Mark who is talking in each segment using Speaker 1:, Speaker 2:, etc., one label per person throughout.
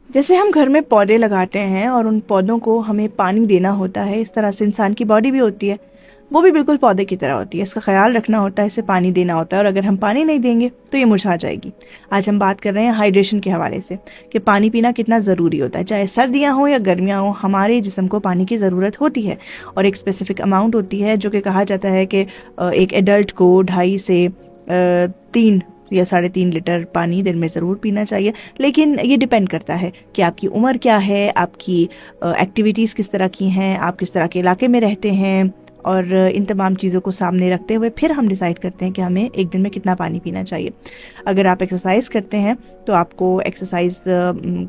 Speaker 1: जैसे हम घर में पौधे लगाते हैं और उन पौधों को हमें पानी देना होता है, इस तरह से इंसान की बॉडी भी होती है, वो भी बिल्कुल पौधे की तरह होती है। इसका ख्याल रखना होता है, इसे पानी देना होता है, और अगर हम पानी नहीं देंगे तो ये मुरझा जाएगी। आज हम बात कर रहे हैं हाइड्रेशन के हवाले से कि पानी पीना कितना ज़रूरी होता है। चाहे सर्दियाँ हों या गर्मियाँ हों, हमारे जिस्म को पानी की ज़रूरत होती है, और एक स्पेसिफिक अमाउंट होती है जो कि कहा जाता है कि एक एडल्ट को 2.5 से 3 या 3.5 लीटर पानी दिन में ज़रूर पीना चाहिए। लेकिन ये डिपेंड करता है कि आपकी उम्र क्या है, आपकी एक्टिविटीज़ किस तरह की हैं, आप किस तरह के इलाके में रहते हैं, और इन तमाम चीज़ों को सामने रखते हुए फिर हम डिसाइड करते हैं कि हमें एक दिन में कितना पानी पीना चाहिए। अगर आप एक्सरसाइज करते हैं तो आपको एक्सरसाइज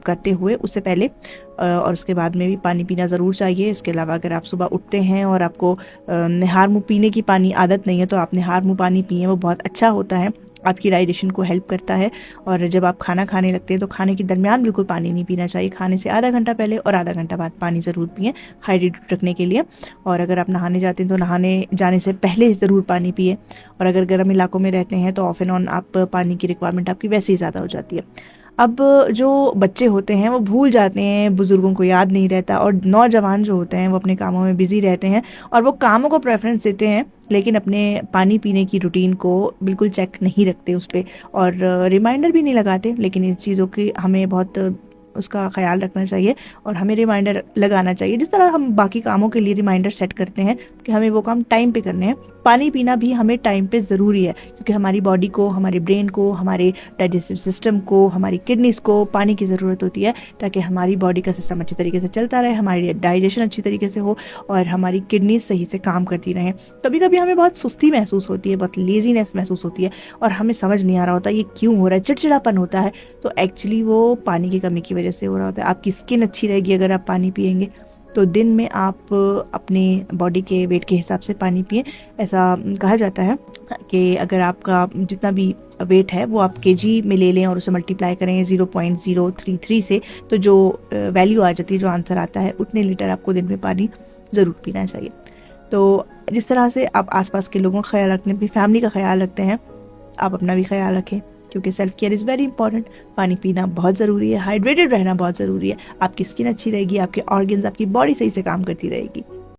Speaker 1: करते हुए उससे पहले और उसके बाद में भी पानी पीना ज़रूर चाहिए। इसके अलावा अगर आप सुबह उठते हैं और आपको निहार मुँह पीने की पानी आदत नहीं है तो आप निहार मुँह पानी पिएँ, वो बहुत अच्छा होता है, आपकी डाइजेशन को हेल्प करता है। और जब आप खाना खाने लगते हैं तो खाने के दरमियान बिल्कुल पानी नहीं पीना चाहिए। खाने से आधा घंटा पहले और आधा घंटा बाद पानी ज़रूर पिएं हाइड्रेट रखने के लिए। और अगर आप नहाने जाते हैं तो नहाने जाने से पहले ज़रूर पानी पिए। और अगर गर्म इलाकों में रहते हैं तो ऑफ एंड ऑन आप पानी की रिक्वायरमेंट आपकी वैसे ही ज़्यादा हो जाती है। अब जो बच्चे होते हैं वो भूल जाते हैं, बुज़ुर्गों को याद नहीं रहता, और नौजवान जो होते हैं वो अपने कामों में बिज़ी रहते हैं और वो कामों को प्रेफरेंस देते हैं, लेकिन अपने पानी पीने की रूटीन को बिल्कुल चेक नहीं रखते उस पर, और रिमाइंडर भी नहीं लगाते। लेकिन इन चीज़ों की हमें बहुत उसका ख्याल रखना चाहिए और हमें रिमाइंडर लगाना चाहिए, जिस तरह हम बाकी कामों के लिए रिमाइंडर सेट करते हैं कि हमें वो काम टाइम पे करने हैं। पानी पीना भी हमें टाइम पे ज़रूरी है, क्योंकि हमारी बॉडी को, हमारे ब्रेन को, हमारे डाइजेस्टिव सिस्टम को, हमारी किडनीज़ को पानी की ज़रूरत होती है, ताकि हमारी बॉडी का सिस्टम अच्छी तरीके से चलता रहे, हमारी डाइजेशन अच्छी तरीके से हो और हमारी किडनीज सही से काम करती रहें। कभी कभी हमें बहुत सुस्ती महसूस होती है, बहुत लेजीनेस महसूस होती है, और हमें समझ नहीं आ रहा होता ये क्यों हो रहा है, चिड़चिड़ापन होता है, तो एक्चुअली वो पानी की कमी की वजह से हो रहा होता है। आपकी स्किन अच्छी रहेगी अगर आप पानी पिएंगे, तो दिन में आप अपने बॉडी के वेट के हिसाब से पानी पिए। ऐसा कहा जाता है कि अगर आपका जितना भी वेट है वो आप केजी में ले लें और उसे मल्टीप्लाई करें 0.033 से, तो जो वैल्यू आ जाती है, जो आंसर आता है, उतने लीटर आपको दिन में पानी ज़रूर पीना चाहिए। तो जिस तरह से आप आसपास के लोगों का ख्याल रखते हैं, अपनी फैमिली का ख्याल रखते हैं, आप अपना भी ख्याल रखें, क्योंकि self care is very important. पानी पीना बहुत ज़रूरी है, हाइड्रेटेड रहना बहुत ज़रूरी है। आपकी स्किन अच्छी रहेगी, आपके ऑर्गन्स, आपकी बॉडी सही से काम करती रहेगी।